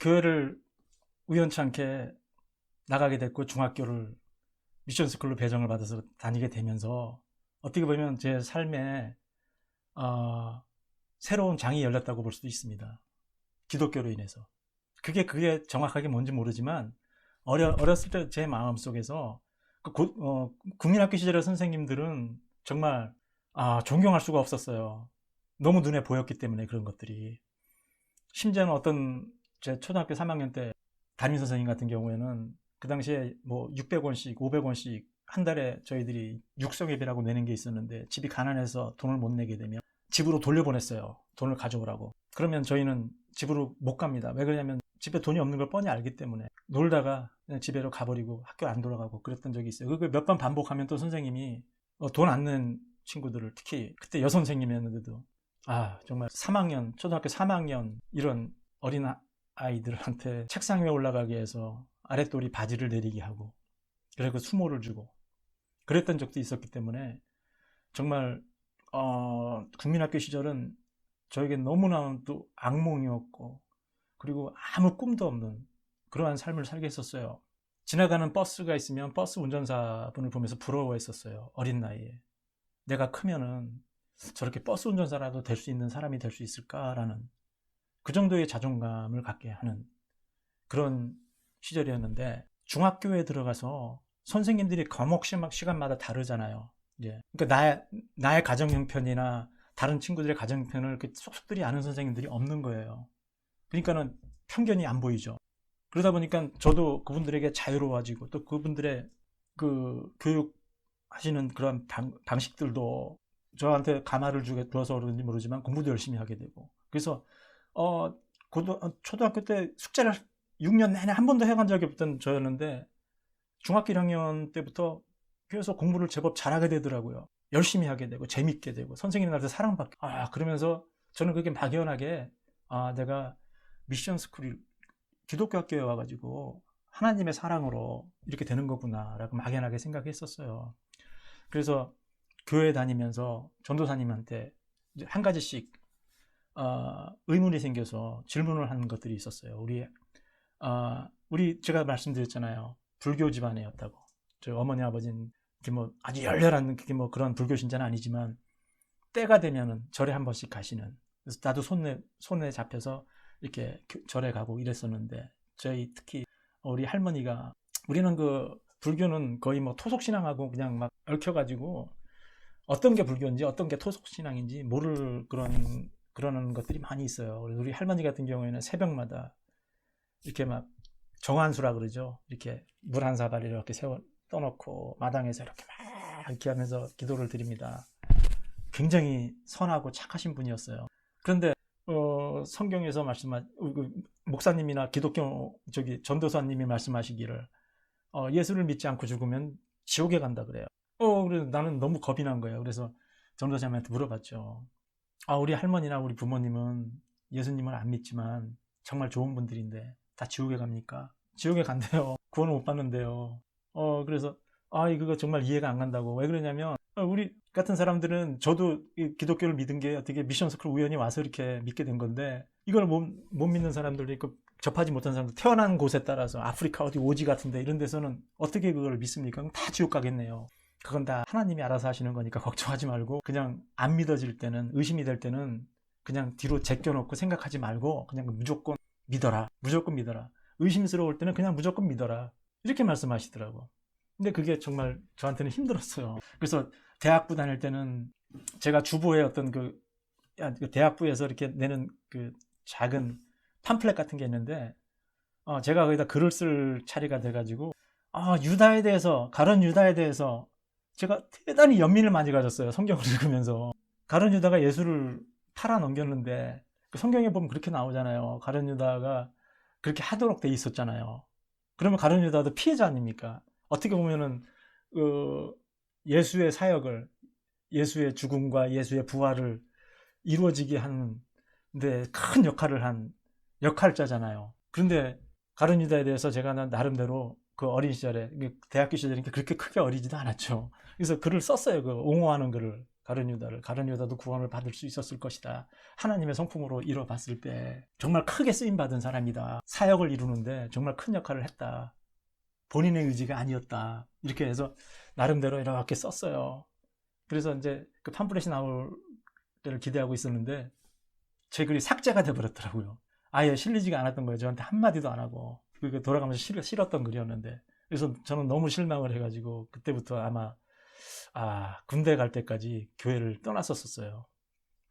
교회를 우연찮게 나가게 됐고 중학교를 미션스쿨로 배정을 받아서 다니게 되면서 어떻게 보면 제 삶에 새로운 장이 열렸다고 볼 수도 있습니다. 기독교로 인해서. 그게 정확하게 뭔지 모르지만 어렸을 때 제 마음속에서 국민학교 시절의 선생님들은 정말 존경할 수가 없었어요. 너무 눈에 보였기 때문에 그런 것들이. 심지어는 어떤 제 초등학교 3학년 때 담임 선생님 같은 경우에는 그 당시에 뭐 600원씩 500원씩 한 달에 저희들이 육성예배라고 내는 게 있었는데 집이 가난해서 돈을 못 내게 되면 집으로 돌려보냈어요. 돈을 가져오라고. 그러면 저희는 집으로 못 갑니다. 왜 그러냐면 집에 돈이 없는 걸 뻔히 알기 때문에 놀다가 그냥 집에로 가버리고 학교 안 돌아가고 그랬던 적이 있어요. 그걸 몇 번 반복하면 또 선생님이 돈 안 낸 친구들을, 특히 그때 여선생님이었는데도 정말 초등학교 3학년 이런 어린 아이들한테 책상 위에 올라가게 해서 아랫도리 바지를 내리게 하고 그리고 수모를 주고 그랬던 적도 있었기 때문에 정말 국민학교 시절은 저에게 너무나도 악몽이었고 그리고 아무 꿈도 없는 그러한 삶을 살게 했었어요. 지나가는 버스가 있으면 버스 운전사분을 보면서 부러워했었어요. 어린 나이에. 내가 크면은 저렇게 버스 운전사라도 될 수 있는 사람이 될 수 있을까라는 그 정도의 자존감을 갖게 하는 그런 시절이었는데 중학교에 들어가서 선생님들이 과목 시간마다 다르잖아요. 이제 그러니까 나의 가정 형편이나 다른 친구들의 가정 형편을 속속들이 아는 선생님들이 없는 거예요. 그러니까는 편견이 안 보이죠. 그러다 보니까 저도 그분들에게 자유로워지고 또 그분들의 그 교육하시는 그런 방식들도 저한테 감화를 줘서 그런지 모르지만 공부도 열심히 하게 되고 그래서 초등학교 때 숙제를 6년 내내 한 번도 해간 적이 없던 저였는데 중학교 1학년 때부터 교회에서 공부를 제법 잘하게 되더라고요. 열심히 하게 되고 재밌게 되고 선생님들한테 사랑받게 그러면서 저는 그게 막연하게 내가 미션스쿨 기독교 학교에 와가지고 하나님의 사랑으로 이렇게 되는 거구나 라고 막연하게 생각했었어요. 그래서 교회 다니면서 전도사님한테 한 가지씩 의문이 생겨서 질문을 하는 것들이 있었어요. 우리 제가 말씀드렸잖아요. 불교 집안이었다고. 저희 어머니 아버지는 아주 열렬한 그런 불교 신자는 아니지만 때가 되면은 절에 한 번씩 가시는. 그래서 나도 손에 잡혀서 이렇게 절에 가고 이랬었는데 저희 특히 우리 할머니가 우리는 불교는 거의 토속 신앙하고 그냥 막 얽혀가지고 어떤 게 불교인지 어떤 게 토속 신앙인지 모를 그런 것들이 많이 있어요. 우리 할머니 같은 경우에는 새벽마다 이렇게 막 정한수라 그러죠. 이렇게 물 한 사발 이렇게 떠놓고 마당에서 이렇게 하면서 기도를 드립니다. 굉장히 선하고 착하신 분이었어요. 그런데 성경에서 목사님이나 기독교 전도사님이 말씀하시기를 예수를 믿지 않고 죽으면 지옥에 간다 그래요. 그래서 나는 너무 겁이 난 거예요. 그래서 전도사님한테 물어봤죠. 우리 할머니나 우리 부모님은 예수님을 안 믿지만 정말 좋은 분들인데 다 지옥에 갑니까? 지옥에 간대요. 구원을 못 받는데요. 그래서 이거 정말 이해가 안 간다고. 왜 그러냐면 우리 같은 사람들은 저도 기독교를 믿은 게 어떻게 미션스쿨 우연히 와서 이렇게 믿게 된 건데 이걸 못 믿는 사람들도 있고 접하지 못한 사람들 태어난 곳에 따라서 아프리카 어디 오지 같은데 이런 데서는 어떻게 그걸 믿습니까? 그럼 다 지옥 가겠네요. 그건 다 하나님이 알아서 하시는 거니까 걱정하지 말고 그냥 안 믿어질 때는 의심이 될 때는 그냥 뒤로 제껴놓고 생각하지 말고 그냥 무조건 믿어라. 무조건 믿어라. 의심스러울 때는 그냥 무조건 믿어라. 이렇게 말씀하시더라고. 근데 그게 정말 저한테는 힘들었어요. 그래서 대학부 다닐 때는 제가 주부의 어떤 대학부에서 이렇게 내는 작은 팜플렛 같은 게 있는데 제가 거기다 글을 쓸 차례가 돼가지고 유다에 대해서 가룟 유다에 대해서 제가 대단히 연민을 많이 가졌어요. 성경을 읽으면서 가룟 유다가 예수를 팔아 넘겼는데 성경에 보면 그렇게 나오잖아요. 가룟 유다가 그렇게 하도록 돼 있었잖아요. 그러면 가룟 유다도 피해자 아닙니까? 어떻게 보면은 예수의 사역을 예수의 죽음과 예수의 부활을 이루어지게 하는데 큰 역할을 한 역할자잖아요. 그런데 가룟 유다에 대해서 제가 나름대로 어린 시절에 대학교 시절이니까 그렇게 크게 어리지도 않았죠. 그래서 글을 썼어요. 옹호하는 글을 가룟 유다도 구원을 받을 수 있었을 것이다. 하나님의 성품으로 이뤄봤을 때 정말 크게 쓰임받은 사람이다. 사역을 이루는데 정말 큰 역할을 했다. 본인의 의지가 아니었다. 이렇게 해서 나름대로 이렇게 썼어요. 그래서 이제 그 팜플렛이 나올 때를 기대하고 있었는데 제 글이 삭제가 돼버렸더라고요. 아예 실리지가 않았던 거예요. 저한테 한마디도 안 하고. 그게 돌아가면서 싫었던 글이었는데. 그래서 저는 너무 실망을 해가지고 그때부터 아마 군대 갈 때까지 교회를 떠났었어요.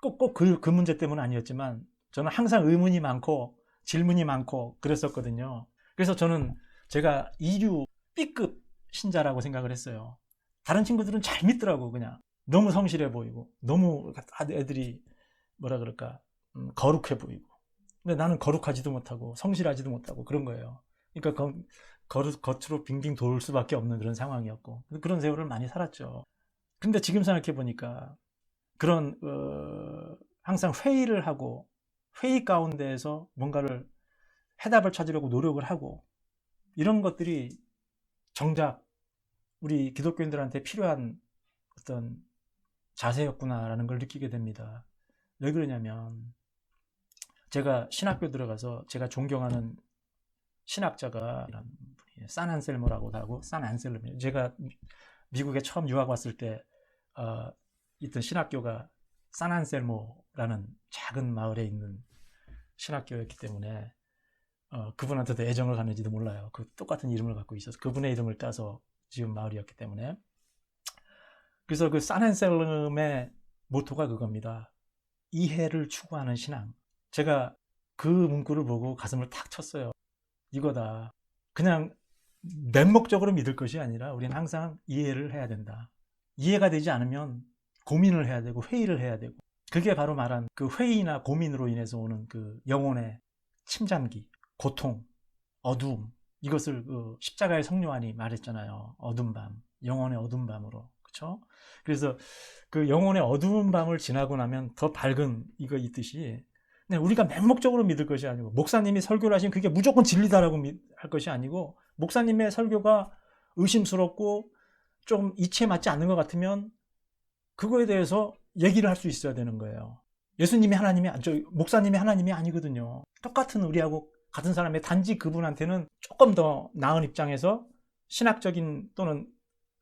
꼭 그 문제 때문은 아니었지만 저는 항상 의문이 많고 질문이 많고 그랬었거든요. 그래서 저는 제가 이류 B급 신자라고 생각을 했어요. 다른 친구들은 잘 믿더라고. 그냥 너무 성실해 보이고 너무 애들이 뭐라 그럴까 거룩해 보이고. 근데 나는 거룩하지도 못하고 성실하지도 못하고 그런 거예요. 그러니까 겉으로 빙빙 돌 수밖에 없는 그런 상황이었고 그런 세월을 많이 살았죠. 근데 지금 생각해 보니까 그런 항상 회의를 하고 회의 가운데에서 뭔가를 해답을 찾으려고 노력을 하고 이런 것들이 정작 우리 기독교인들한테 필요한 어떤 자세였구나라는 걸 느끼게 됩니다. 왜 그러냐면 제가 신학교 들어가서 제가 존경하는 신학자가 산 안셀모라고 하고 산 안셀모. 제가 미국에 처음 유학 왔을 때 있던 신학교가 산 안셀모라는 작은 마을에 있는 신학교였기 때문에 그분한테도 애정을 갖는지도 몰라요. 그 똑같은 이름을 갖고 있어서 그분의 이름을 따서 지은 마을이었기 때문에. 그래서 그 산 안셀모의 모토가 그겁니다. 이해를 추구하는 신앙. 제가 그 문구를 보고 가슴을 탁 쳤어요. 이거다. 그냥 맹목적으로 믿을 것이 아니라 우리는 항상 이해를 해야 된다. 이해가 되지 않으면 고민을 해야 되고 회의를 해야 되고 그게 바로 말한 그 회의나 고민으로 인해서 오는 그 영혼의 침잠기, 고통, 어두움 이것을 그 십자가의 성령안이 말했잖아요. 어두운 밤, 영혼의 어두운 밤으로. 그렇죠? 그래서 그 영혼의 어두운 밤을 지나고 나면 더 밝은 이거 있듯이 우리가 맹목적으로 믿을 것이 아니고 목사님이 설교를 하시면 그게 무조건 진리다라고 할 것이 아니고 목사님의 설교가 의심스럽고 좀 이치에 맞지 않는 것 같으면 그거에 대해서 얘기를 할 수 있어야 되는 거예요. 예수님이 목사님이 하나님이 아니거든요. 똑같은 우리하고 같은 사람의 단지 그분한테는 조금 더 나은 입장에서 신학적인 또는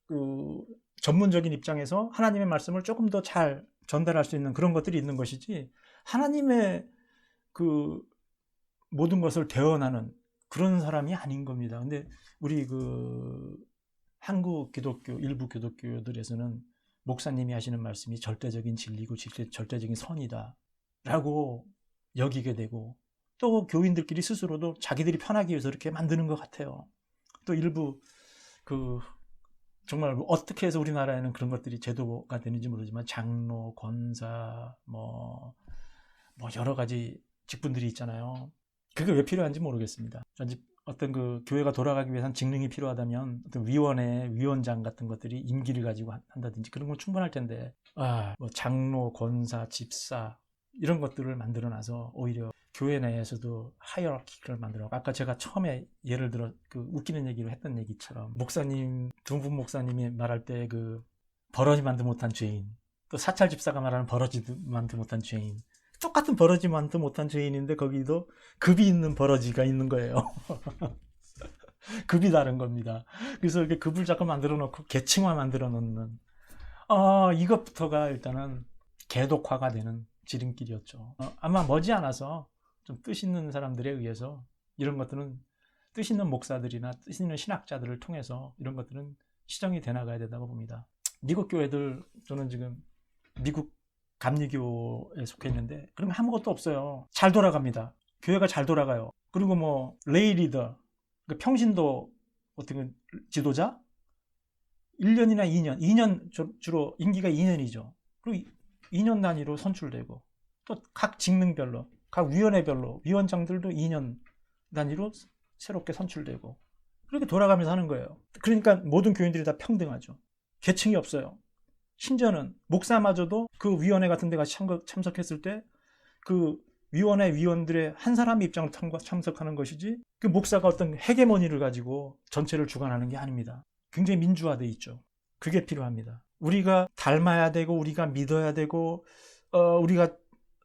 그 전문적인 입장에서 하나님의 말씀을 조금 더 잘 전달할 수 있는 그런 것들이 있는 것이지 하나님의 그 모든 것을 대언하는 그런 사람이 아닌 겁니다. 근데 우리 그 한국 기독교 일부 기독교들에서는 목사님이 하시는 말씀이 절대적인 진리고 절대적인 선이다 라고 여기게 되고 또 교인들끼리 스스로도 자기들이 편하기 위해서 이렇게 만드는 것 같아요. 또 일부 그 정말 어떻게 해서 우리나라에는 그런 것들이 제도가 되는지 모르지만 장로, 권사 뭐 여러 가지 직분들이 있잖아요. 그게 왜 필요한지 모르겠습니다. 어떤 그 교회가 돌아가기 위해서는 직능이 필요하다면 어떤 위원회, 위원장 같은 것들이 임기를 가지고 한다든지 그런 건 충분할 텐데 뭐 장로, 권사, 집사 이런 것들을 만들어놔서 오히려 교회 내에서도 하이어라키를 만들어. 아까 제가 처음에 예를 들어 그 웃기는 얘기를 했던 얘기처럼 목사님, 둥분 목사님이 말할 때 그 버러지만도 못한 죄인, 또 사찰 집사가 말하는 버러지만도 못한 죄인, 똑같은 버러지만도 못한 죄인인데 거기도 급이 있는 버러지가 있는 거예요. 급이 다른 겁니다. 그래서 이렇게 급을 자꾸 만들어 놓고 계층화 만들어 놓는 이것부터가 일단은 개독화가 되는 지름길이었죠. 아마 머지않아서 좀 뜻 있는 사람들에 의해서 이런 것들은 뜻 있는 목사들이나 뜻 있는 신학자들을 통해서 이런 것들은 시정이 돼 나가야 된다고 봅니다. 미국 교회들, 저는 지금 미국 감리교에 속해 있는데 그러면 아무것도 없어요. 잘 돌아갑니다. 교회가 잘 돌아가요. 그리고 뭐 레이 리더, 그러니까 평신도 어떻게 지도자 1년이나 2년 주로 임기가 2년이죠. 그리고 2년 단위로 선출되고 또 각 직능별로 각 위원회별로 위원장들도 2년 단위로 새롭게 선출되고 그렇게 돌아가면서 하는 거예요. 그러니까 모든 교인들이 다 평등하죠. 계층이 없어요. 심지어는 목사마저도 그 위원회 같은 데 같이 참석했을 때 그 위원회 위원들의 한 사람의 입장으로 참석하는 것이지 그 목사가 어떤 헤게모니를 가지고 전체를 주관하는 게 아닙니다. 굉장히 민주화되어 있죠. 그게 필요합니다. 우리가 닮아야 되고 우리가 믿어야 되고 우리가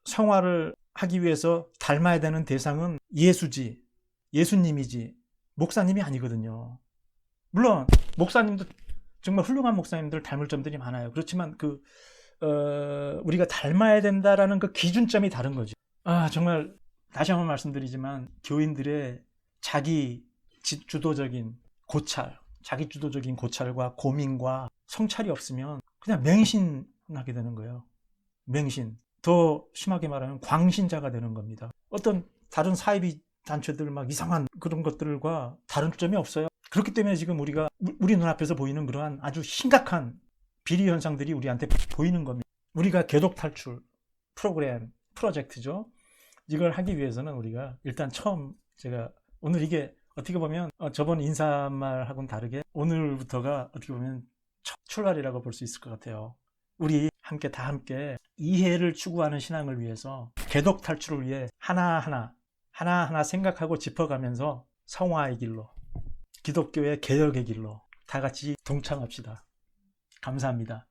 성화를 하기 위해서 닮아야 되는 대상은 예수지, 예수님이지 목사님이 아니거든요. 물론 목사님도 정말 훌륭한 목사님들 닮을 점들이 많아요. 그렇지만 우리가 닮아야 된다라는 그 기준점이 다른 거죠. 정말 다시 한번 말씀드리지만 교인들의 자기 주도적인 고찰, 자기 주도적인 고찰과 고민과 성찰이 없으면 그냥 맹신하게 되는 거예요. 맹신. 더 심하게 말하면 광신자가 되는 겁니다. 어떤 다른 사이비 단체들 막 이상한 그런 것들과 다른 점이 없어요. 그렇기 때문에 지금 우리 눈앞에서 보이는 그러한 아주 심각한 비리 현상들이 우리한테 보이는 겁니다. 우리가 개독 탈출 프로젝트죠. 이걸 하기 위해서는 우리가 일단 처음 제가 오늘 이게 어떻게 보면 저번 인사말하고는 다르게 오늘부터가 어떻게 보면 첫 출발이라고 볼 수 있을 것 같아요. 우리 다 함께 이해를 추구하는 신앙을 위해서 개독 탈출을 위해 하나하나 생각하고 짚어가면서 성화의 길로, 기독교의 개혁의 길로 다 같이 동참합시다. 감사합니다.